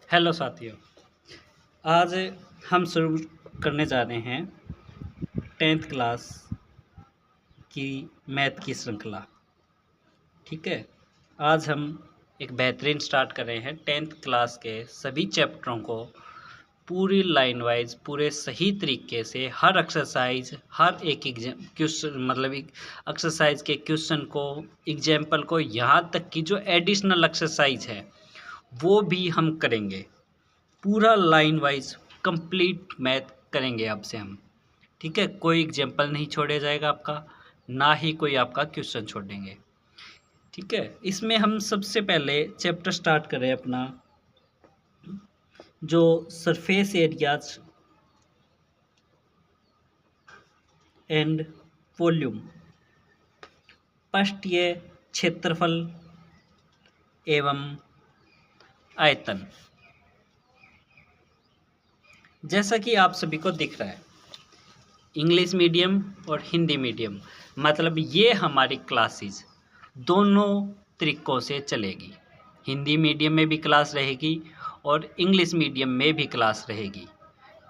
Hello साथियों। आज हम शुरू करने जा रहे हैं 10th क्लास की मैथ की श्रृंखला। ठीक है, आज हम एक बेहतरीन स्टार्ट कर रहे हैं। 10th क्लास के सभी चैप्टरों को पूरी लाइन वाइज पूरे सही तरीके से हर एक्सरसाइज, हर एक क्वेश्चन मतलब एक एक्सरसाइज के क्वेश्चन को, एग्जाम्पल को, यहाँ तक कि जो एडिशनल एक्सरसाइज है वो भी हम करेंगे। पूरा लाइन वाइज कंप्लीट मैथ करेंगे अब से हम। ठीक है, कोई एग्जाम्पल नहीं छोड़ा जाएगा आपका, ना ही कोई आपका क्वेश्चन छोड़ेंगे। ठीक है, इसमें हम सबसे पहले चैप्टर स्टार्ट करें अपना जो surface areas and volume. First ये क्षेत्रफल एवं आयतन। जैसा कि आप सभी को दिख रहा है, इंग्लिश मीडियम और हिंदी मीडियम, मतलब ये हमारी क्लासेस दोनों तरीक़ों से चलेगी। हिंदी मीडियम में भी क्लास रहेगी और इंग्लिश मीडियम में भी क्लास रहेगी।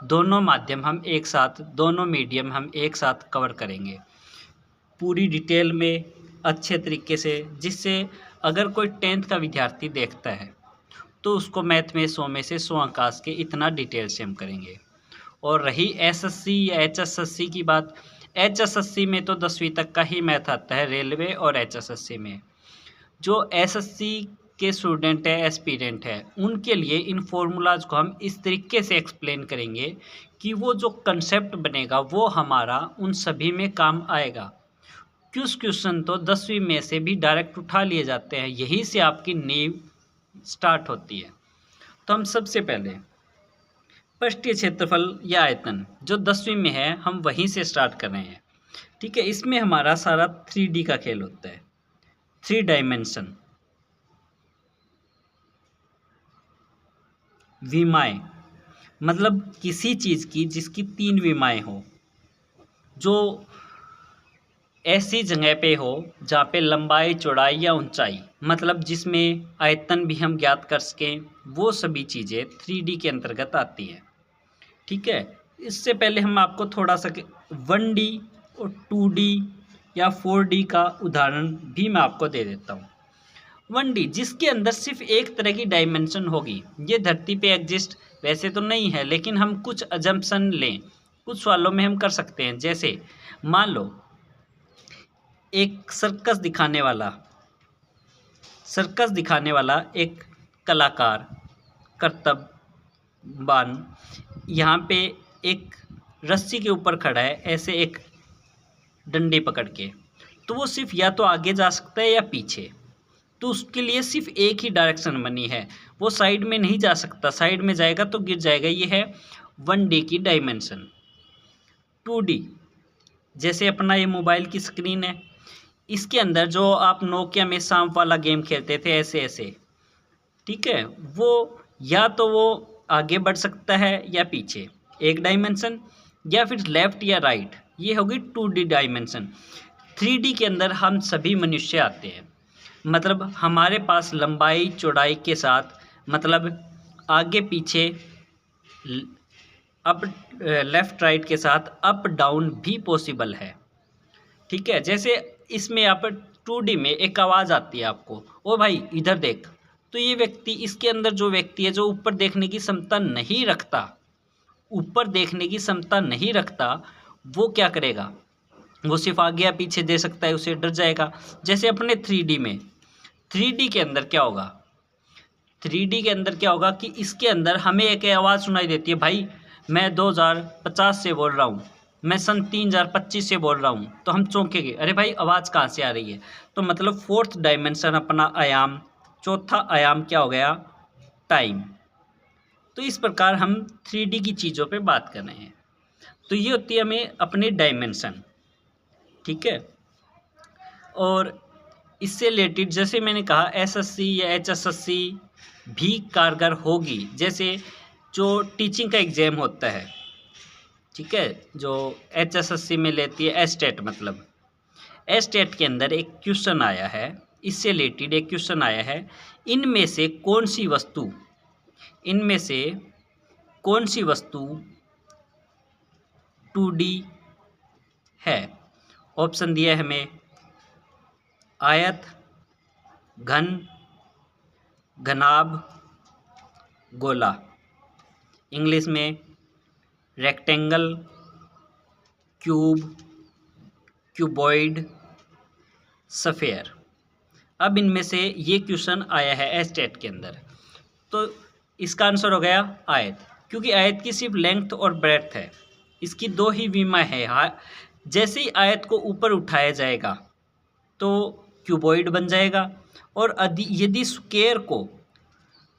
दोनों माध्यम हम एक साथ, दोनों मीडियम हम एक साथ कवर करेंगे पूरी डिटेल में, अच्छे तरीके से, जिससे अगर कोई 10th का विद्यार्थी देखता है तो उसको मैथ में 100 में से 100 अंक आस के इतना डिटेल से हम करेंगे। और रही एसएससी या एचएसएससी की बात, एचएसएससी में तो 10वीं तक का ही मैथ आता है रेलवे और एचएसएससी में। जो एसएससी के स्टूडेंट है, एस्पिरेंट है, उनके लिए इन फॉर्मूलाज को हम इस तरीके से एक्सप्लेन करेंगे कि वो जो कंसेप्ट बनेगा वो हमारा उन सभी में काम आएगा। कुछ क्वेश्चन तो 10वीं में से भी डायरेक्ट उठा लिए जाते हैं, यहीं से आपकी नींव स्टार्ट होती है। तो हम सबसे पहले पृष्ठीय क्षेत्रफल या आयतन जो 10वीं में है, हम वहीं से स्टार्ट कर रहे हैं। ठीक है, इसमें हमारा सारा 3D का खेल होता है, 3 डायमेंशन। विमाएं मतलब किसी चीज़ की जिसकी 3 विमाएं हो, जो ऐसी जगह पे हो जहाँ पे लंबाई, चौड़ाई या ऊंचाई, मतलब जिसमें आयतन भी हम ज्ञात कर सकें, वो सभी चीज़ें 3D के अंतर्गत आती हैं। ठीक है, इससे पहले हम आपको थोड़ा सा 1D और 2D या 4D का उदाहरण भी मैं आपको दे देता हूँ। 1D जिसके अंदर सिर्फ एक तरह की डायमेंशन होगी, ये धरती पे एग्जिस्ट वैसे तो नहीं है, लेकिन हम कुछ अजम्पशन लें, कुछ सवालों में हम कर सकते हैं। जैसे मान लो एक सर्कस दिखाने वाला एक कलाकार कर्तव्यवान यहाँ पे एक रस्सी के ऊपर खड़ा है, ऐसे एक डंडी पकड़ के, तो वो सिर्फ या तो आगे जा सकता है या पीछे। तो उसके लिए सिर्फ एक ही डायरेक्शन बनी है, वो साइड में नहीं जा सकता, साइड में जाएगा तो गिर जाएगा। ये है 1D की डायमेंशन। 2D जैसे अपना ये मोबाइल की स्क्रीन है, इसके अंदर जो आप नोकिया में सांप वाला गेम खेलते थे ऐसे ऐसे, ठीक है, वो या तो वो आगे बढ़ सकता है या पीछे, एक डायमेंशन, या फिर लेफ़्ट या राइट, ये होगी 2D डायमेंशन। 3D के अंदर हम सभी मनुष्य आते हैं, मतलब हमारे पास लंबाई चौड़ाई के साथ, मतलब आगे पीछे, अप लेफ़्ट राइट के साथ अप डाउन भी पॉसिबल है। ठीक है, जैसे इसमें आप 2D में एक आवाज़ आती है आपको, ओ भाई इधर देख, तो ये व्यक्ति, इसके अंदर जो व्यक्ति है जो ऊपर देखने की क्षमता नहीं रखता, वो क्या करेगा, वो सिर्फ आगे या पीछे दे सकता है, उसे डर जाएगा। जैसे अपने 3D में, 3D के अंदर क्या होगा, 3D के अंदर क्या होगा कि इसके अंदर हमें एक आवाज़ सुनाई देती है, भाई मैं 2050 से बोल रहा हूँ, मैं सन 3025 से बोल रहा हूँ, तो हम चौंकेंगे, अरे भाई आवाज़ कहाँ से आ रही है। तो मतलब 4th डायमेंशन अपना आयाम, चौथा आयाम क्या हो गया, टाइम। तो इस प्रकार हम 3D की चीज़ों पे बात कर रहे हैं। तो ये होती है हमें अपनी डायमेंशन। ठीक है, और इससे रिलेटेड जैसे मैंने कहा एसएससी या एचएसएससी भी कारगर होगी। जैसे जो टीचिंग का एग्ज़ाम होता है, ठीक है, जो एचएसएससी में लेती है एस्टेट, मतलब एस्टेट के अंदर एक क्वेश्चन आया है, इससे रिलेटेड एक क्वेश्चन आया है, इनमें से कौन सी वस्तु इनमें से कौन सी वस्तु 2D है? ऑप्शन दिया है हमें आयत, घन, घनाभ, गोला। इंग्लिश में रेक्टेंगल, क्यूब, क्यूबॉइड, स्फेयर। अब इनमें से ये क्वेश्चन आया है एस्टेट के अंदर, तो इसका आंसर हो गया आयत, क्योंकि आयत की सिर्फ लेंथ और ब्रेड्थ है, इसकी दो ही विमा है। जैसे ही आयत को ऊपर उठाया जाएगा तो क्यूबॉइड बन जाएगा, और यदि स्क्वायर को,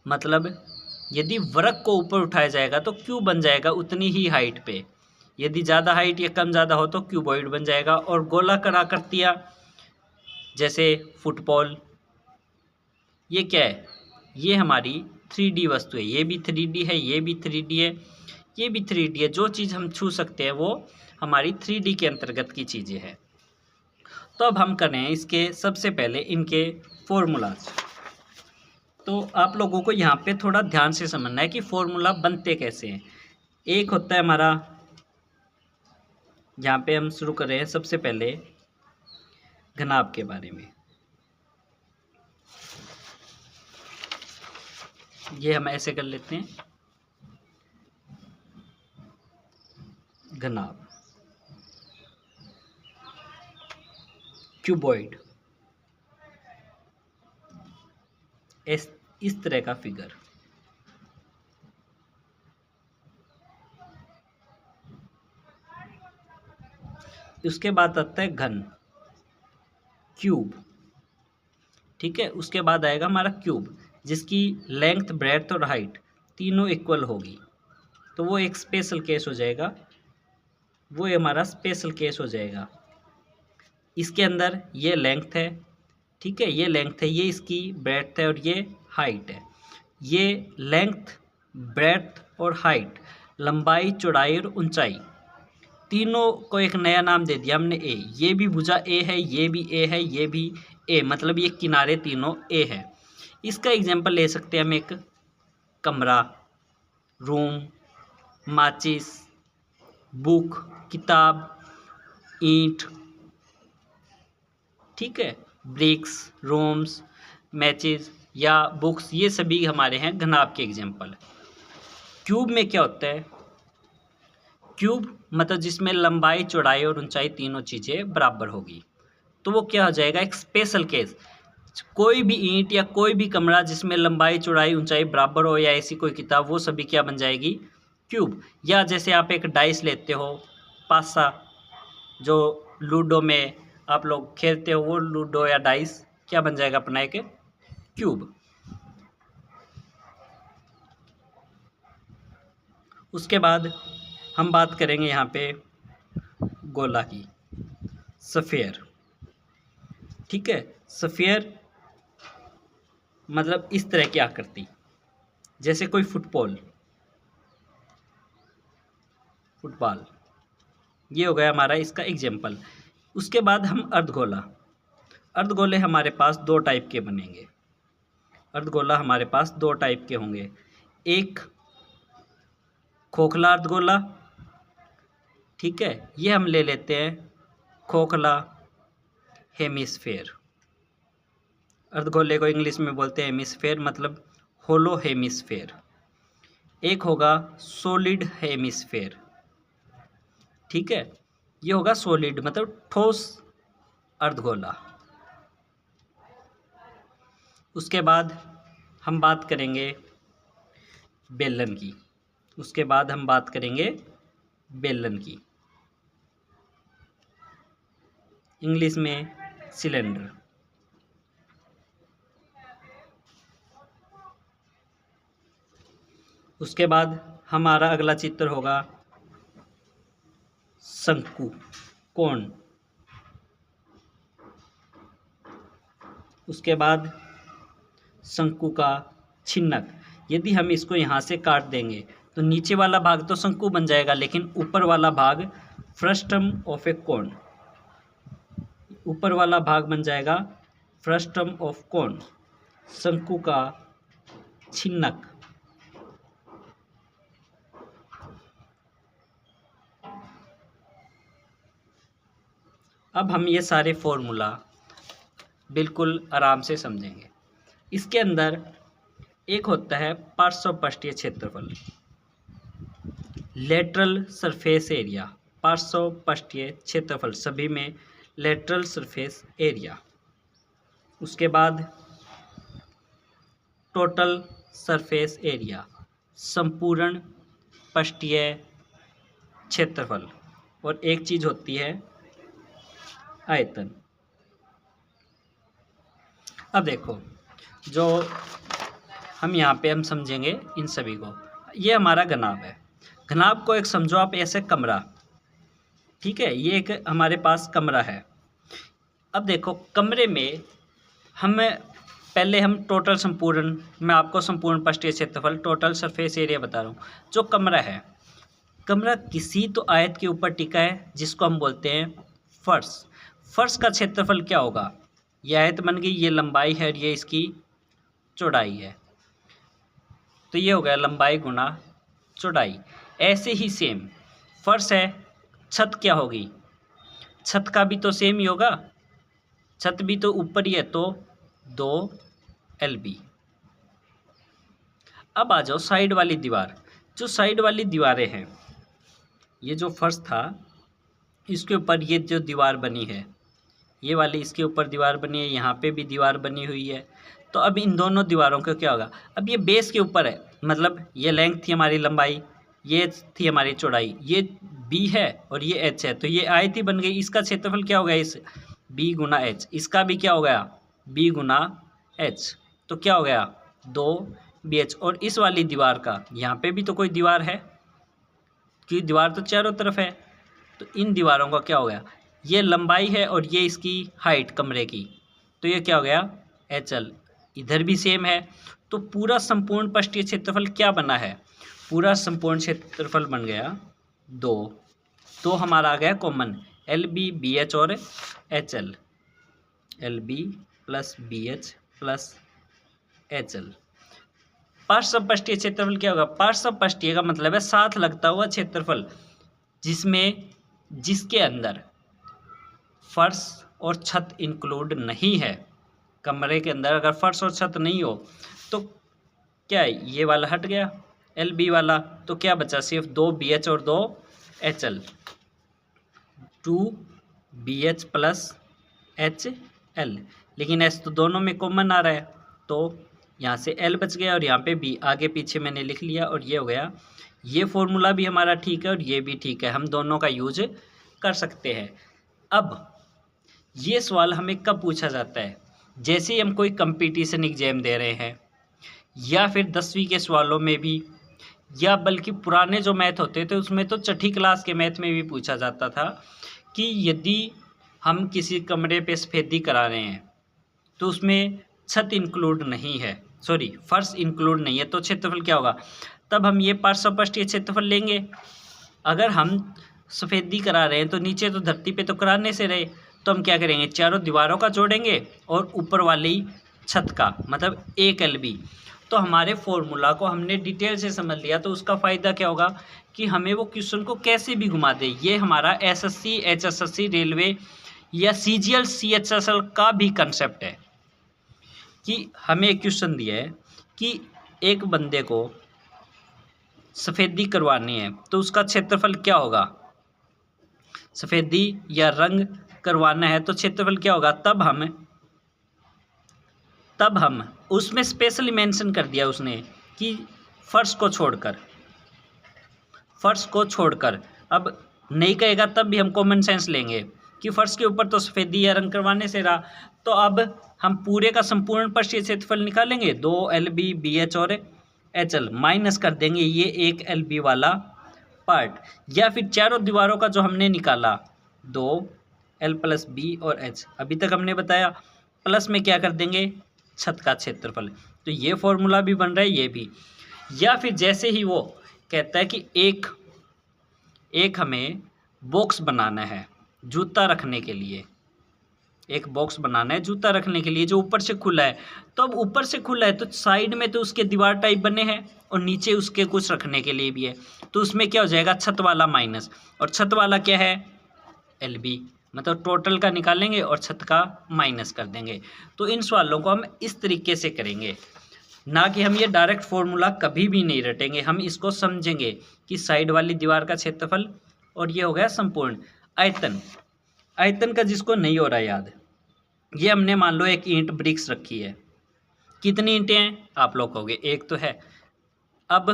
मतलब यदि वर्ग को ऊपर उठाया जाएगा तो क्यूब बन जाएगा उतनी ही हाइट पे। यदि ज़्यादा हाइट या कम ज़्यादा हो तो क्यूबॉइड बन जाएगा। और गोलाकार आकृतियाँ जैसे फुटबॉल, ये क्या है? ये हमारी 3D वस्तु है। ये भी 3D है, ये भी 3D है, ये भी 3D है। जो चीज़ हम छू सकते हैं वो हमारी 3D के अंतर्गत की चीज़ें हैं। तो अब हम करें इसके सबसे पहले इनके फॉर्मूलाज। तो आप लोगों को यहाँ पे थोड़ा ध्यान से समझना है कि फॉर्मूला बनते कैसे हैं। एक होता है हमारा, यहाँ पे हम शुरू कर रहे हैं सबसे पहले घनाभ के बारे में। ये हम ऐसे कर लेते हैं, घनाभ, क्यूबॉइड, इस तरह का फिगर। उसके बाद आता है घन, क्यूब, ठीक है। उसके बाद आएगा हमारा क्यूब, जिसकी लेंथ, ब्रेड्थ और हाइट तीनों इक्वल होगी, तो वो एक स्पेशल केस हो जाएगा, वो हमारा स्पेशल केस हो जाएगा। इसके अंदर ये लेंथ है, ठीक है, ये लेंथ है, ये इसकी ब्रेड्थ है और ये हाइट है। ये लेंथ, ब्रेड्थ और हाइट, लंबाई, चौड़ाई और ऊंचाई, तीनों को एक नया नाम दे दिया हमने ए। ये भी भुजा ए है, ये भी ए है, ये भी ए, मतलब ये किनारे तीनों ए है। इसका एग्जांपल ले सकते हैं हम, एक कमरा, रूम, माचिस, बुक, किताब, ईंट, ठीक है, ब्रिक्स, रूम्स, मैचेस या बुक्स, ये सभी हमारे हैं घनाभ के एग्जांपल। क्यूब में क्या होता है? क्यूब मतलब जिसमें लंबाई, चौड़ाई और ऊंचाई तीनों चीज़ें बराबर होगी, तो वो क्या हो जाएगा? एक स्पेशल केस। कोई भी ईंट या कोई भी कमरा जिसमें लंबाई, चौड़ाई, ऊंचाई बराबर हो, या ऐसी कोई किताब, वो सभी क्या बन जाएगी? क्यूब। या जैसे आप एक डाइस लेते हो, पासा, जो लूडो में आप लोग खेलते हो, वो लूडो या डाइस क्या बन जाएगा अपना? एक क्यूब। उसके बाद हम बात करेंगे यहाँ पे गोला की, स्फीयर, ठीक है। स्फीयर मतलब इस तरह की आकृति, जैसे कोई फुटबॉल, ये हो गया हमारा इसका एग्जाम्पल। उसके बाद हम अर्धगोला। अर्धगोले हमारे पास दो टाइप के बनेंगे। अर्धगोला हमारे पास दो टाइप के होंगे, एक खोखला अर्धगोला, ठीक है, ये हम ले लेते हैं खोखला हेमिस्फेयर। अर्धगोले को इंग्लिश में बोलते हैं हेमिस्फेयर, मतलब होलो हेमिस्फेयर। एक होगा सॉलिड हेमिस्फेयर, ठीक है, ये होगा सॉलिड मतलब ठोस अर्धगोला। उसके बाद हम बात करेंगे बेलन की। इंग्लिश में सिलेंडर। उसके बाद हमारा अगला चित्र होगा शंकु, कोण। उसके बाद शंकु का छिन्नक। यदि हम इसको यहाँ से काट देंगे तो नीचे वाला भाग तो शंकु बन जाएगा, लेकिन ऊपर वाला भाग फ्रस्टम ऑफ ए कोण, ऊपर वाला भाग बन जाएगा फ्रस्टम ऑफ कोण, शंकु का छिन्नक। अब हम ये सारे फॉर्मूला बिल्कुल आराम से समझेंगे। इसके अंदर एक होता है पार्श्वपृष्ठीय क्षेत्रफल, लेटरल सरफेस एरिया, पार्श्वपृष्ठीय क्षेत्रफल सभी में लेटरल सरफेस एरिया। उसके बाद टोटल सरफेस एरिया, संपूर्ण पृष्ठीय क्षेत्रफल, और एक चीज होती है आयतन। अब देखो, जो हम यहाँ पे हम समझेंगे इन सभी को। ये हमारा घनाभ है। घनाभ को एक समझो आप ऐसे कमरा, ठीक है, ये एक हमारे पास कमरा है। अब देखो कमरे में हम टोटल संपूर्ण, मैं आपको संपूर्ण पृष्ठीय क्षेत्रफल टोटल सरफेस एरिया बता रहा हूँ। जो कमरा है, कमरा किसी तो आयत के ऊपर टिका है जिसको हम बोलते हैं फर्श। फर्श का क्षेत्रफल क्या होगा? ये आयत बन गई, ये लंबाई है और ये इसकी चौड़ाई है, तो ये हो गया लंबाई गुना चौड़ाई। ऐसे ही सेम फर्श है, छत क्या होगी? छत का भी तो सेम ही होगा, छत भी तो ऊपर ही है, तो 2 LB। अब आ जाओ साइड वाली दीवार। जो साइड वाली दीवारें हैं, ये जो फर्श था इसके ऊपर ये जो दीवार बनी है, ये वाली इसके ऊपर दीवार बनी है, यहाँ पे भी दीवार बनी हुई है। तो अब इन दोनों दीवारों का क्या होगा? अब ये बेस के ऊपर है, मतलब ये लेंथ थी हमारी लंबाई, ये थी हमारी चौड़ाई, ये B है और ये H है, तो ये आयत ही बन गई। इसका क्षेत्रफल क्या हो गया? इस B गुना H। इसका भी क्या हो गया? B गुना H। तो क्या हो गया? 2BH। और इस वाली दीवार का, यहाँ पे भी तो कोई दीवार है, क्योंकि दीवार तो चारों तरफ है, तो इन दीवारों का क्या हो गया? ये लंबाई है और ये इसकी हाइट कमरे की, तो ये क्या हो गया? HL। इधर भी सेम है, तो पूरा संपूर्ण पृष्ठीय क्षेत्रफल क्या बना है? पूरा संपूर्ण क्षेत्रफल बन गया 2। तो हमारा आ गया कॉमन LB BH और HL, LB plus BH plus HL। पार्श्वपृष्ठीय क्षेत्रफल क्या होगा? पार्श्वपृष्ठीय का मतलब है साथ लगता हुआ क्षेत्रफल, जिसके अंदर फर्श और छत इंक्लूड नहीं है। कमरे के अंदर अगर फर्श और छत नहीं हो तो क्या है? ये वाला हट गया LB वाला, तो क्या बचा? सिर्फ 2BH और 2HL, 2BH प्लस HL। लेकिन S तो दोनों में कॉमन आ रहा है, तो यहाँ से L बच गया और यहाँ पे B आगे पीछे मैंने लिख लिया, और ये हो गया। ये फॉर्मूला भी हमारा ठीक है और ये भी ठीक है, हम दोनों का यूज कर सकते हैं। अब ये सवाल हमें कब पूछा जाता है? जैसे ही हम कोई कंपटीशन एग्जाम दे रहे हैं, या फिर 10वीं के सवालों में भी, या बल्कि पुराने जो मैथ होते थे उसमें तो छठी क्लास के मैथ में भी पूछा जाता था कि यदि हम किसी कमरे पे सफ़ेदी करा रहे हैं तो उसमें छत इंक्लूड नहीं है, सॉरी फर्श इंक्लूड नहीं है, तो क्षेत्रफल क्या होगा? तब हम ये पार्श्वपृष्ठीय क्षेत्रफल लेंगे। अगर हम सफ़ेदी करा रहे हैं तो नीचे तो धरती पे तो कराने से रहे, तो हम क्या करेंगे? चारों दीवारों का जोड़ेंगे और ऊपर वाली छत का, मतलब 1 LB। तो हमारे फॉर्मूला को हमने डिटेल से समझ लिया, तो उसका फ़ायदा क्या होगा कि हमें वो क्वेश्चन को कैसे भी घुमा दे। ये हमारा SSC HSSC रेलवे या CGL CHSL का भी कंसेप्ट है कि हमें एक क्वेश्चन दिया है कि एक बंदे को सफ़ेदी करवानी है तो उसका क्षेत्रफल क्या होगा? सफ़ेदी या रंग करवाना है तो क्षेत्रफल क्या होगा? तब हम उसमें स्पेशली मेंशन कर दिया उसने कि फर्श को छोड़कर। अब नहीं कहेगा तब भी हम कॉमन सेंस लेंगे कि फर्श के ऊपर तो सफ़ेदी या रंग करवाने से रहा, तो अब हम पूरे का संपूर्ण पृष्ठीय क्षेत्रफल निकालेंगे, 2 LB BH और HL, माइनस कर देंगे ये 1 LB वाला पार्ट, या फिर चारों दीवारों का जो हमने निकाला 2 L प्लस B और H, अभी तक हमने बताया, प्लस में क्या कर देंगे? छत का क्षेत्रफल। तो ये फॉर्मूला भी बन रहा है, ये भी। या फिर जैसे ही वो कहता है कि एक हमें बॉक्स बनाना है जूता रखने के लिए, एक बॉक्स बनाना है जूता रखने के लिए जो ऊपर से खुला है, तो अब ऊपर से खुला है तो साइड में तो उसके दीवार टाइप बने हैं और नीचे उसके कुछ रखने के लिए भी है, तो उसमें क्या हो जाएगा? छत वाला माइनस, और छत वाला क्या है? LB, मतलब टोटल का निकालेंगे और छत का माइनस कर देंगे। तो इन सवालों को हम इस तरीके से करेंगे, ना कि हम ये डायरेक्ट फॉर्मूला कभी भी नहीं रटेंगे। हम इसको समझेंगे कि साइड वाली दीवार का क्षेत्रफल और ये हो गया संपूर्ण आयतन। आयतन का जिसको नहीं हो रहा याद, ये हमने मान लो एक ईंट ब्रिक्स रखी है, कितनी ईंटें हैं आप लोग कहोगे एक तो है, अब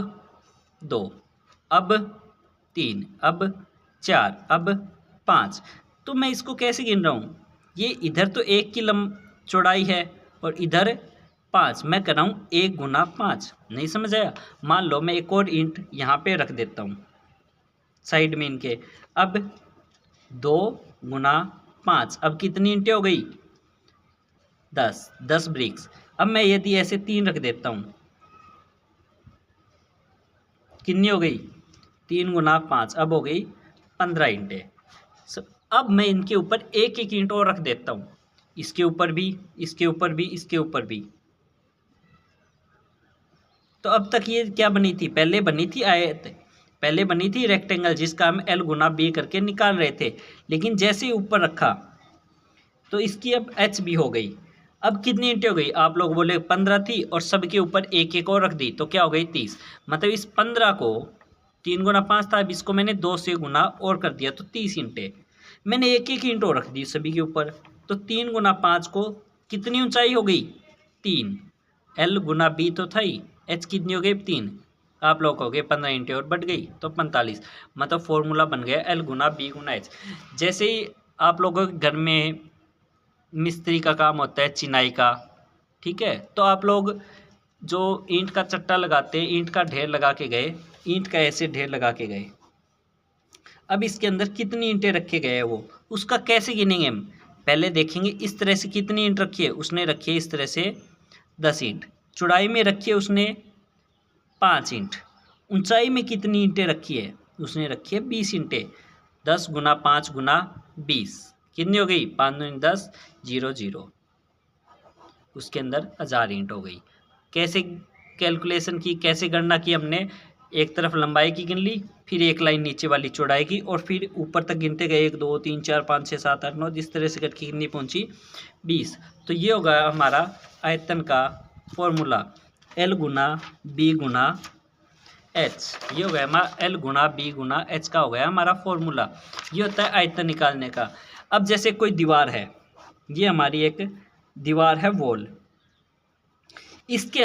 2, अब 3, अब 4, अब 5। तो मैं इसको कैसे गिन रहा हूँ, ये इधर तो 1 की चौड़ाई है और इधर 5, मैं कर रहा हूँ 1 गुना 5। नहीं समझ आया? मान लो मैं एक और ईंट यहाँ पे रख देता हूँ साइड में इनके, अब 2 गुना 5, अब कितनी ईंटें हो गई 10 ब्रिक्स। अब मैं यदि ऐसे 3 रख देता हूँ, कितनी हो गई 3 गुना 5, अब हो गई 15 ईंटें। अब मैं इनके ऊपर एक एक ईंट और रख देता हूँ, इसके ऊपर भी, इसके ऊपर भी, इसके ऊपर भी। तो अब तक ये क्या बनी थी, पहले बनी थी आयत, पहले बनी थी रेक्टेंगल जिसका हम L गुना B करके निकाल रहे थे। लेकिन जैसे ही ऊपर रखा तो इसकी अब H भी हो गई। अब कितनी ईंटें हो गई, आप लोग बोले 15 थी और सबके ऊपर एक एक और रख दी तो क्या हो गई 30। मतलब इस 15 को 3 गुना 5 था, अब इसको मैंने 2 से गुना और कर दिया तो 30 ईंटें। मैंने एक एक ईंट और रख दी सभी के ऊपर, तो 3 गुना 5 को कितनी ऊंचाई हो गई 3, L गुना B तो था ही, H कितनी हो गई 3, आप लोग कहोगे 15 ईंटें और बढ़ गई तो 45। मतलब फॉर्मूला बन गया L गुना B गुना H। जैसे ही आप लोगों के घर में मिस्त्री का काम होता है चिनाई का, ठीक है, तो आप लोग जो ईंट का चट्टा लगाते हैं, ईंट का ढेर लगा के गए, ईंट का ऐसे ढेर लगा के गए, अब इसके अंदर कितनी ईंटें रखे गए हैं वो उसका कैसे गिनेंगे हम, पहले देखेंगे इस तरह से कितनी ईंट रखी है, उसने रखी है इस तरह से 10 ईंट, चौड़ाई में रखी है उसने 5 ईंट, ऊंचाई में कितनी ईंटें रखी है, उसने रखी है 20 ईंटें। 10 गुना 5 गुना 20 कितनी हो गई 5 दूनी 10, 0 0, उसके अंदर 1000 ईंट हो गई। कैसे कैलकुलेशन की, कैसे गणना की हमने, एक तरफ लंबाई की गिन ली, फिर एक लाइन नीचे वाली चौड़ाई की और फिर ऊपर तक गिनते गए 1 2 3 4 5 6 7 8 9, जिस तरह से करके कितनी पहुंची 20। तो ये होगा हमारा आयतन का फॉर्मूला L गुना B गुना H। ये हो गया हमारा L गुना B गुना H का हो गया हमारा फॉर्मूला। ये होता है आयतन निकालने का। अब जैसे कोई दीवार है, ये हमारी एक दीवार है वॉल, इसके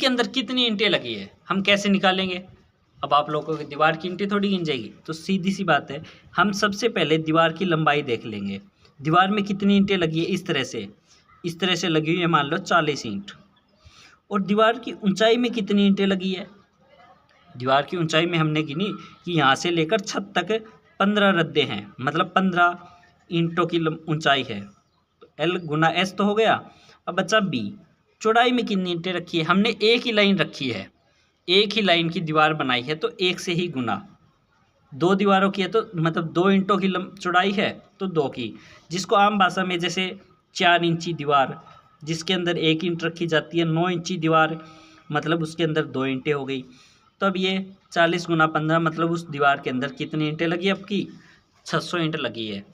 अंदर कितनी ईंटें लगी है हम कैसे निकालेंगे। अब आप लोगों की दीवार की ईंटें थोड़ी गिन जाएगी, तो सीधी सी बात है, हम सबसे पहले दीवार की लंबाई देख लेंगे, दीवार में कितनी ईंटें लगी है, इस तरह से लगी हुई है मान लो 40 ईंट। और दीवार की ऊंचाई में कितनी ईंटें लगी है, दीवार की ऊंचाई में हमने गिनी कि यहाँ से लेकर छत तक 15 रद्दे हैं, मतलब 15 ईंटों की ऊंचाई है, तो L गुना S तो हो गया। अब बचा B, चौड़ाई में कितनी ईंटें रखी है, हमने एक ही लाइन रखी है, एक ही लाइन की दीवार बनाई है तो एक से ही गुना, 2 दीवारों की है तो मतलब 2 ईंटों की चौड़ाई है तो 2 की, जिसको आम भाषा में जैसे 4 इंची दीवार जिसके अंदर 1 ईंट रखी जाती है, 9 इंची दीवार मतलब उसके अंदर 2 ईंटें हो गई। तो अब ये 40 गुना 15 मतलब उस दीवार के अंदर कितनी ईंटें लगी, आपकी 600 ईंट लगी है।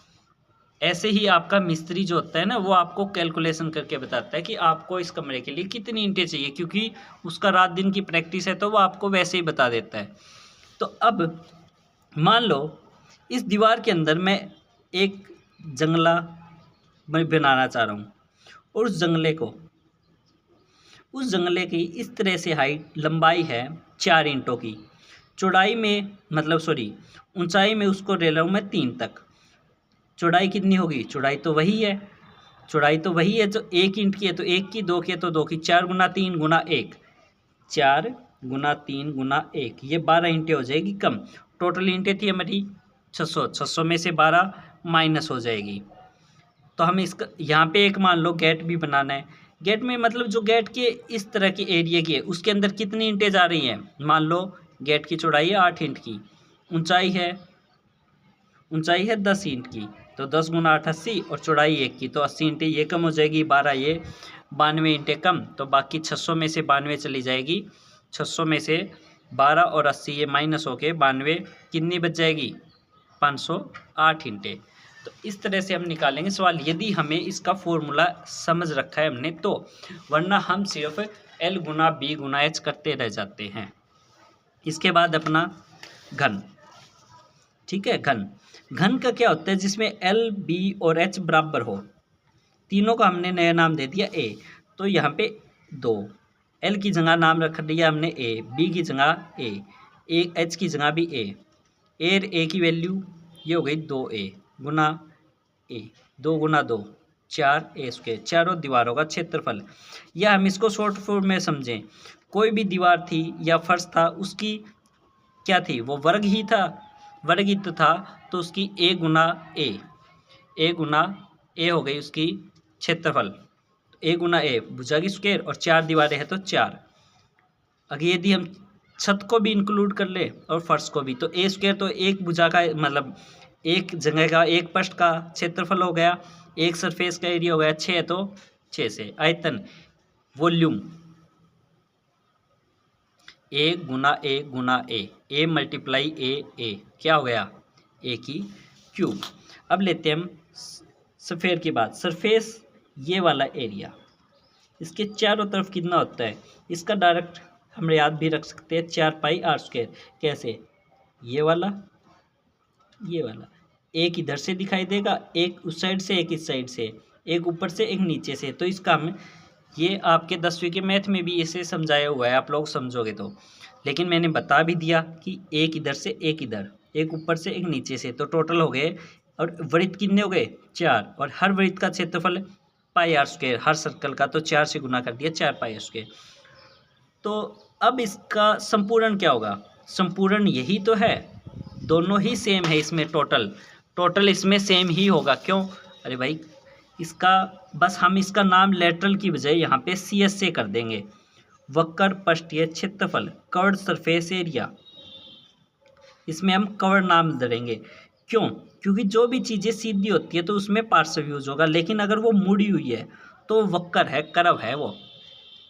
ऐसे ही आपका मिस्त्री जो होता है ना, वो आपको कैलकुलेशन करके बताता है कि आपको इस कमरे के लिए कितनी ईंटें चाहिए, क्योंकि उसका रात दिन की प्रैक्टिस है तो वो आपको वैसे ही बता देता है। तो अब मान लो इस दीवार के अंदर मैं एक जंगला बनाना चाह रहा हूँ और उस जंगले की इस तरह से हाइट लंबाई है 4 ईंटों की, चौड़ाई में ऊंचाई में उसको ले रहा हूँ मैं 3 तक। चौड़ाई कितनी होगी, चौड़ाई तो वही है जो 1 ईंट की है तो 1 की, 2 की है तो 2 की, 4 गुना 3 गुना 1, 4 गुना 3 गुना 1, ये 12 ईंटें हो जाएगी कम। टोटल ईंटें थी हमारी 600 में से 12 माइनस हो जाएगी। तो हम इसका यहाँ पे एक मान लो गेट भी बनाना है, गेट में मतलब जो गेट के इस तरह की एरिया की है उसके अंदर कितनी ईंटें जा रही हैं, मान लो गेट की चौड़ाई है 8 ईंट की, ऊंचाई है 10 ईंट की, तो 10 गुना 8 80 और चौड़ाई 1 की, तो 80 ईंटें ये कम हो जाएगी, 12 ये 92 ईंटें कम, तो बाकी 600 में से 92 चली जाएगी, 600 में से 12 और 80 ये माइनस हो के 92 कितनी बच जाएगी 508 ईंटें। तो इस तरह से हम निकालेंगे सवाल, यदि हमें इसका फॉर्मूला समझ रखा है हमने तो, वरना हम सिर्फ L गुना B गुना H करते रह जाते हैं। इसके बाद अपना घन, ठीक है। घन का क्या होता है, जिसमें L B और H बराबर हो, तीनों का हमने नया नाम दे दिया A। तो यहाँ पे 2, L की जगह नाम रख दिया हमने A, B की जगह A, H की जगह भी A, A की वैल्यू ये हो गई 2A Guna A, 2 Guna 2 4A square, चारों दीवारों का क्षेत्रफल। या हम इसको शॉर्ट फॉर्म में समझें, कोई भी दीवार थी या फर्श था, उसकी क्या थी, वो वर्ग ही था, वर्गित था, तो उसकी A गुना A हो गई उसकी क्षेत्रफल। A गुना A भुजा की स्क्वायर, और 4 दीवारें हैं तो 4। अगर यदि हम छत को भी इंक्लूड कर ले और फर्श को भी, तो A स्क्वायर तो एक भुजा का मतलब एक जगह का एक पृष्ठ का क्षेत्रफल हो गया, एक सरफेस का एरिया हो गया 6 है तो 6 से। आयतन volume A Guna A multiply A क्या हो गया A की क्यूब। अब लेते हैं हम स्फीयर की बात। सरफेस ये वाला एरिया, इसके चारों तरफ कितना होता है, इसका डायरेक्ट हम याद भी रख सकते हैं 4πr²। कैसे, ये वाला एक इधर से दिखाई देगा, एक उस साइड से, एक इस साइड से, एक ऊपर से, एक नीचे से। तो इसका हम, ये आपके 10वीं के मैथ में भी इसे समझाया हुआ है, आप लोग समझोगे तो। लेकिन मैंने बता भी दिया कि एक इधर से, एक इधर, एक ऊपर से, एक नीचे से, तो टोटल हो गए। और वृत्त कितने हो गए 4, और हर वृत्त का क्षेत्रफल πr², हर सर्कल का, तो 4 से गुना कर दिया 4πr²। तो अब इसका संपूर्ण क्या होगा, संपूर्ण यही तो है, दोनों ही सेम है इसमें, टोटल इसमें सेम ही होगा। क्यों, अरे भाई इसका बस हम इसका नाम लेटरल की बजाय यहाँ पे CS से कर देंगे, वक्र पृष्ठीय क्षेत्रफल, कवर्ड सरफेस एरिया, इसमें हम कवर्ड नाम धरेंगे। क्यों, क्योंकि जो भी चीज़ें सीधी होती है तो उसमें पार्श्व यूज होगा, लेकिन अगर वो मुड़ी हुई है तो वक्र है, कर्व है वो,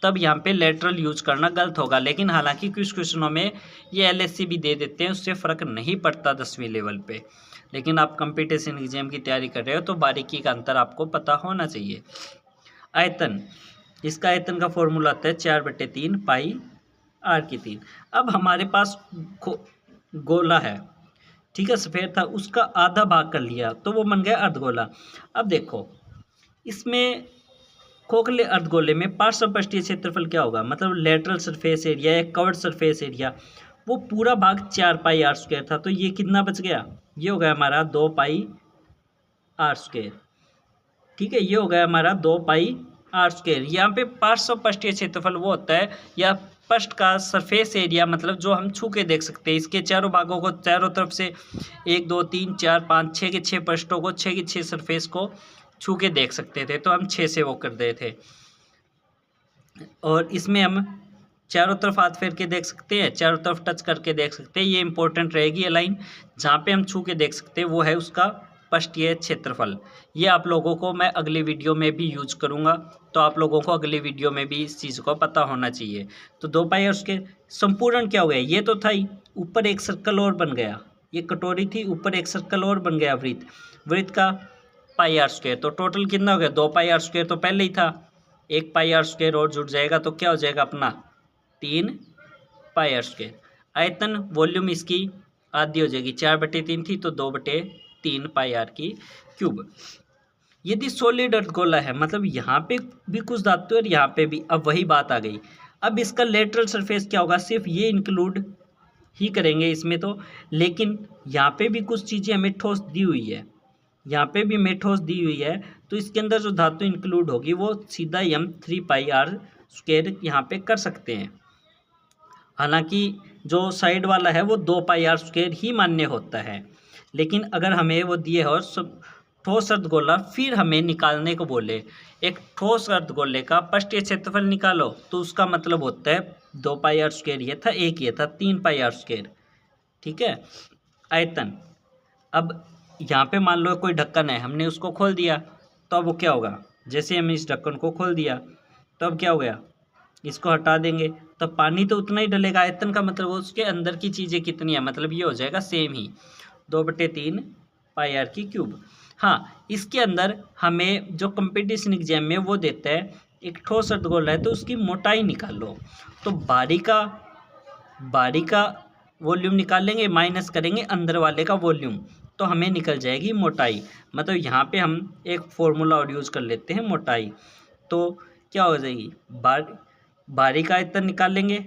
तब यहाँ पे लेटरल यूज करना गलत होगा। लेकिन हालांकि कुछ क्वेश्चनों में ये LSC भी दे देते हैं, उससे फ़र्क नहीं पड़ता 10वीं लेवल पे। लेकिन आप कंपटीशन एग्जाम की तैयारी कर रहे हो तो बारीकी का अंतर आपको पता होना चाहिए। आयतन, इसका आयतन का फॉर्मूला आता है 4/3 πr3। अब हमारे पास गोला है, ठीक है, सफ़ेद था, उसका आधा भाग कर लिया तो वो बन गया अर्धगोला। अब देखो इसमें खोखले अर्धगोले में पार्श्व पृष्ठीय क्षेत्रफल क्या होगा, मतलब लेटरल सरफेस एरिया या कवर्ड सरफेस एरिया, वो पूरा भाग 4πr² था, तो ये कितना बच गया, ये हो गया हमारा 2πr²। ठीक है, ये हो गया हमारा 2πr²। यहाँ पे पार्श्व पृष्ठीय क्षेत्रफल वो होता है, या पृष्ठ का सरफेस एरिया, मतलब जो हम छू के देख सकते हैं। इसके चारों भागों को, चारों तरफ से 1 2 3 4 5 6 के 6 पृष्ठों को, 6 की 6 सरफेस को छू के देख सकते थे, तो हम 6 से वो कर रहे थे। और इसमें हम चारों तरफ हाथ फेर के देख सकते हैं, चारों तरफ टच करके देख सकते हैं। ये इंपॉर्टेंट रहेगी, ये लाइन जहाँ पे हम छू के देख सकते हैं वो है उसका पृष्ठीय क्षेत्रफल। ये आप लोगों को मैं अगली वीडियो में भी यूज करूँगा, तो आप लोगों को अगली वीडियो में भी इस चीज़ को पता होना चाहिए। तो 2π और उसके संपूर्ण क्या हो गया, ये तो था ही, ऊपर एक सर्कल और बन गया, ये कटोरी थी, ऊपर एक सर्कल और बन गया वृत्त का πr²। तो टोटल कितना हो गया, 2πr² तो पहले ही था, एक πr² और जुड़ जाएगा तो क्या हो जाएगा अपना 3πr²। आयतन वॉल्यूम इसकी आधी हो जाएगी, 4/3 थी तो 2/3 πr³। यदि सॉलिड अर्धगोला है, मतलब यहाँ पे भी कुछ धातु और यहाँ पे भी, अब वही बात आ गई। अब इसका लेटरल सरफेस क्या होगा, सिर्फ ये इंक्लूड ही करेंगे इसमें तो, लेकिन यहाँ पे भी कुछ चीज़ें हमें ठोस दी हुई है, यहाँ पे भी हमें ठोस दी हुई है, तो इसके अंदर जो धातु इंक्लूड होगी वो सीधा हम 3πr² यहाँ पे कर सकते हैं। हालांकि जो साइड वाला है वो 2πr² ही मान्य होता है, लेकिन अगर हमें वो दिए और ठोस अर्धगोला, फिर हमें निकालने को बोले एक ठोस अर्धगोले का पृष्ठीय क्षेत्रफल निकालो, तो उसका मतलब होता है 2πr², ये था, एक ये था 3πr²। ठीक है। आयतन, अब यहाँ पे मान लो कोई ढक्कन है, हमने उसको खोल दिया, तो अब वो क्या होगा, जैसे हमने इस ढक्कन को खोल दिया तो अब क्या हो गया, इसको हटा देंगे तो पानी तो उतना ही डलेगा। आयतन का मतलब उसके अंदर की चीज़ें कितनी है, मतलब ये हो जाएगा सेम ही 2/3 πr³। हाँ, इसके अंदर हमें जो कंपटीशन एग्जाम में वो देता है, एक ठोस अर्धगोल है तो उसकी मोटाई निकालो। तो बारी का वॉल्यूम निकालेंगे, माइनस करेंगे अंदर वाले का वॉल्यूम, तो हमें निकल जाएगी मोटाई। मतलब यहाँ पे हम एक फॉर्मूला और यूज़ कर लेते हैं मोटाई। तो क्या हो जाएगी, बारी का आयतन निकाल लेंगे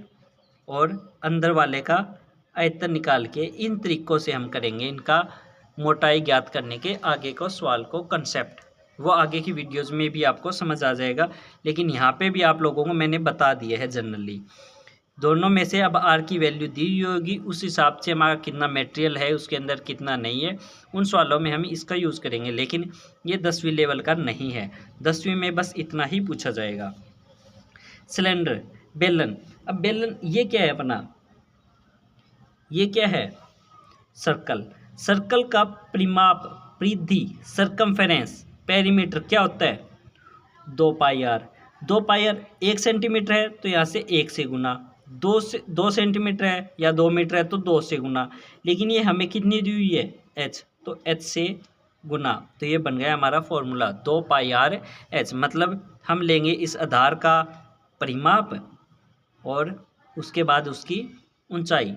और अंदर वाले का आयतन निकाल के इन तरीकों से हम करेंगे इनका मोटाई ज्ञात करने के आगे को सवाल को कंसेप्ट। वो आगे की वीडियोस में भी आपको समझ आ जाएगा, लेकिन यहाँ पे भी आप लोगों को मैंने बता दिया है जनरली। दोनों में से अब आर की वैल्यू दी होगी, उस हिसाब से हमारा कितना मटेरियल है उसके अंदर कितना नहीं है, उन सवालों में हम इसका यूज़ करेंगे। लेकिन ये 10वीं लेवल का नहीं है, 10वीं में बस इतना ही पूछा जाएगा। सिलेंडर, बेलन। अब बेलन ये क्या है अपना, ये क्या है, सर्कल। सर्कल का परिमाप, परिधि, सर्कमफेरेंस, पेरीमीटर क्या होता है, 2 पाई आर। 2 पाई आर 1 सेंटीमीटर है तो यहाँ से 1 से गुना, 2 सेंटीमीटर है या 2 मीटर है तो 2 से गुना। लेकिन ये हमें कितनी दी हुई है, एच, तो एच से गुना। तो ये बन गया हमारा फॉर्मूला 2 पाई आर एच। मतलब हम लेंगे इस आधार का परिमाप और उसके बाद उसकी ऊंचाई,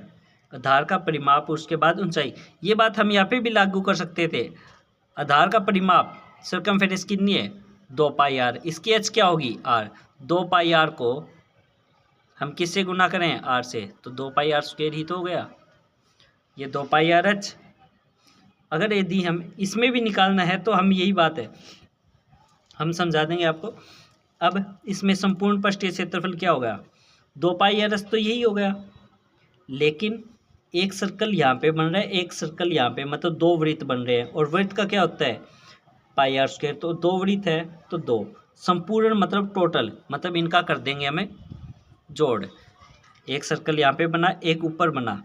आधार का परिमाप उसके बाद ऊंचाई। ये बात हम यहाँ पे भी लागू कर सकते थे। आधार का परिमाप सर्कमफेरेंस कितनी है, 2 पाई आर, इसकी एच क्या होगी, आर। 2 पाई आर को हम किससे गुना करें, आर से, तो 2 पाई आर स्क्वायर ही तो हो गया, ये 2 पाई आर एच। अगर यदि हम इसमें भी निकालना है तो हम यही बात है हम समझा देंगे आपको। अब इसमें संपूर्ण पृष्ठीय क्षेत्रफल क्या होगा, 2 पाई आर एच तो यही हो गया। लेकिन एक सर्कल यहाँ पे बन रहा है, एक सर्कल यहाँ पे, मतलब 2 वृत्त बन रहे हैं। और वृत्त का क्या होता है, पाई आर स्क्वायर। तो 2 वृत्त है तो 2, संपूर्ण मतलब टोटल, मतलब इनका कर देंगे हमें जोड़। एक सर्कल यहाँ पे बना, एक ऊपर बना,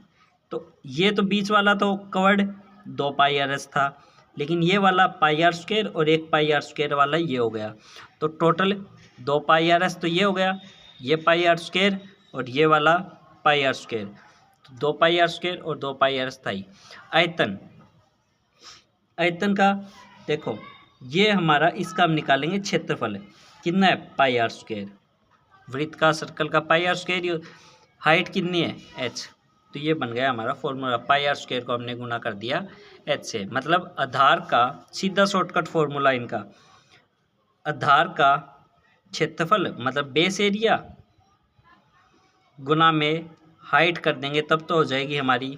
तो ये तो बीच वाला तो कवर्ड 2 पाई आर एस था, लेकिन ये वाला पाई आर स्क्वायर और एक पाई आर स्क्वायर वाला ये हो गया, तो टोटल 2 पाई आर एस तो ये हो गया, ये पाई आर स्क्वायर और ये वाला पाई आर स्क्वायर, तो 2 पाई आर स्क्वायर और 2 पाई आर स्थाई। आयतन, आयतन का देखो, ये हमारा, इसका हम निकालेंगे क्षेत्रफल कितना है, पाई आर स्क्वायर। वृत्त का, सर्कल का पाई आर स्क्वायर। हाइट कितनी है, एच, तो ये बन गया हमारा फॉर्मूला। पाई आर स्क्वायर को हमने गुना कर दिया एच से। मतलब आधार का सीधा शॉर्टकट फॉर्मूला इनका, आधार का क्षेत्रफल मतलब बेस एरिया गुना में हाइट कर देंगे, तब तो हो जाएगी हमारी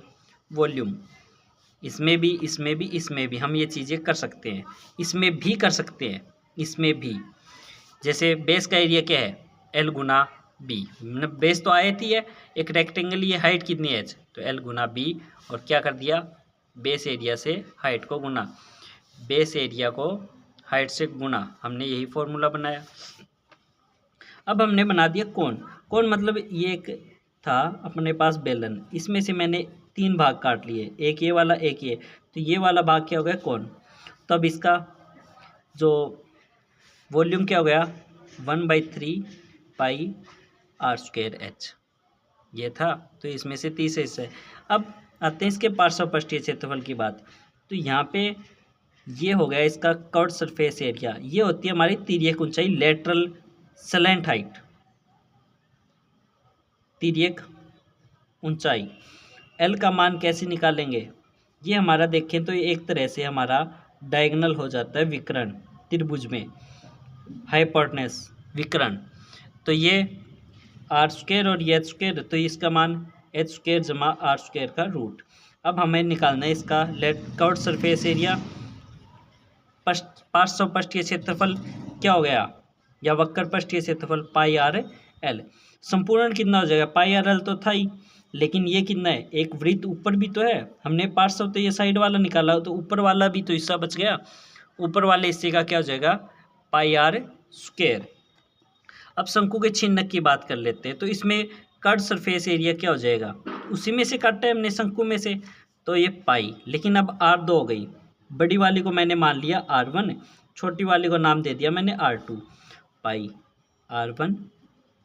वॉल्यूम। इसमें भी, इसमें भी, इसमें भी हम ये चीज़ें कर सकते हैं, इसमें भी कर सकते हैं, इसमें भी। जैसे बेस का एरिया क्या है, एल गुना बी, मतलब बेस तो आयत ही है, एक रेक्टेंगल, ये हाइट कितनी है एच, तो एल गुना बी, और क्या कर दिया, बेस एरिया से हाइट को गुना, बेस एरिया को हाइट से गुना, हमने यही फॉर्मूला बनाया। अब हमने बना दिया कोण। कोण मतलब ये एक था अपने पास बेलन, इसमें से मैंने 3 भाग काट लिए, एक ये वाला एक ये, तो ये वाला भाग क्या हो गया, कोण। तो अब इसका जो वॉल्यूम क्या हो गया, 1/3 पाई आर स्क्वायर एच, ये था। तो इसमें से 30 हिस्सा है। अब आते हैं इसके पार्श्व क्षेत्रफल की बात। तो यहाँ पे ये हो गया इसका कर्व्ड सरफेस एरिया, ये होती है हमारी तिर्यक ऊंचाई, लेटरल स्लैंट हाइट, तिर्यक ऊंचाई। एल का मान कैसे निकालेंगे, ये हमारा देखें तो एक तरह से हमारा डायगोनल हो जाता है विकर्ण त्रिभुज में, हाइपोटेनस विकर्ण। तो ये आर स्क्वायर और ये एच स्क्वायर, तो इसका मान एच स्क्वायर जमा आर स्क्वायर का रूट। अब हमें निकालना है इसका कर्व्ड सरफेस एरिया, पार्श्व पृष्ठीय क्षेत्रफल क्या हो गया, या वक्र पृष्ठीय क्षेत्रफल पाई आर एल। संपूर्ण कितना हो जाएगा, पाई आर एल तो था ही, लेकिन ये कितना है, एक वृत्त ऊपर भी तो है, हमने पार्श्व तो ये साइड वाला निकाला, तो ऊपर वाला भी तो हिस्सा बच गया, ऊपर वाले हिस्से का क्या हो जाएगा, पाई आर स्क्वायर। अब शंकु के चिन्ह की बात कर लेते हैं। तो इसमें कर्व्ड सरफेस एरिया क्या हो जाएगा, उसी में से काटा है हमने शंकु में से, तो ये पाई। लेकिन अब R2 हो गई, बड़ी वाली को मैंने मान लिया R1, छोटी वाली को नाम दे दिया मैंने R2, पाई R1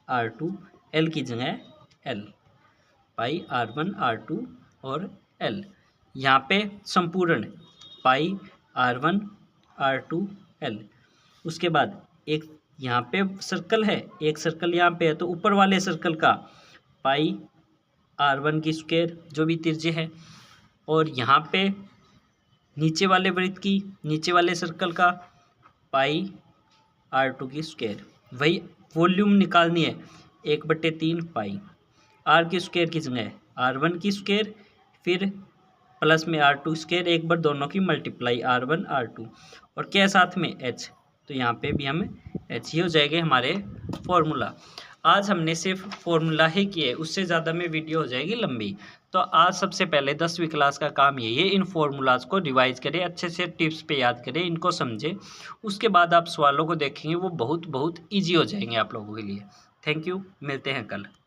R2, L की जगह L, पाई R1 R2 और L। यहाँ पे संपूर्ण पाई R1 R2L। उसके बाद एक यहाँ पे सर्कल है, एक सर्कल यहाँ पे है, तो ऊपर वाले सर्कल का पाई R1 की स्क्वायर जो भी त्रिज्या है, और यहाँ पे नीचे वाले वृत्त की, नीचे वाले सर्कल का पाई R2 की स्क्वायर। वही वॉल्यूम निकालनी है, 1/3 पाई। R की स्क्वायर की जगह R1 की स्क्वायर, फिर प्लस में R2 स्क्वायर, एक बार दोनों की मल्टीप्लाई R1 R2, और क्या साथ में H, तो यहाँ पे भी हमें H ही हो जाएगा हमारे फॉर्मूला। आज हमने सिर्फ फॉर्मूला ही किए, उससे ज़्यादा में वीडियो हो जाएगी लंबी। तो आज सबसे पहले 10वीं क्लास का काम यही है, इन फॉर्मूलाज को रिवाइज करें, अच्छे से टिप्स पे याद करें, इनको समझें। उसके बाद आप सवालों को देखेंगे, वो बहुत ईजी हो जाएंगे आप लोगों के लिए। थैंक यू, मिलते हैं कल।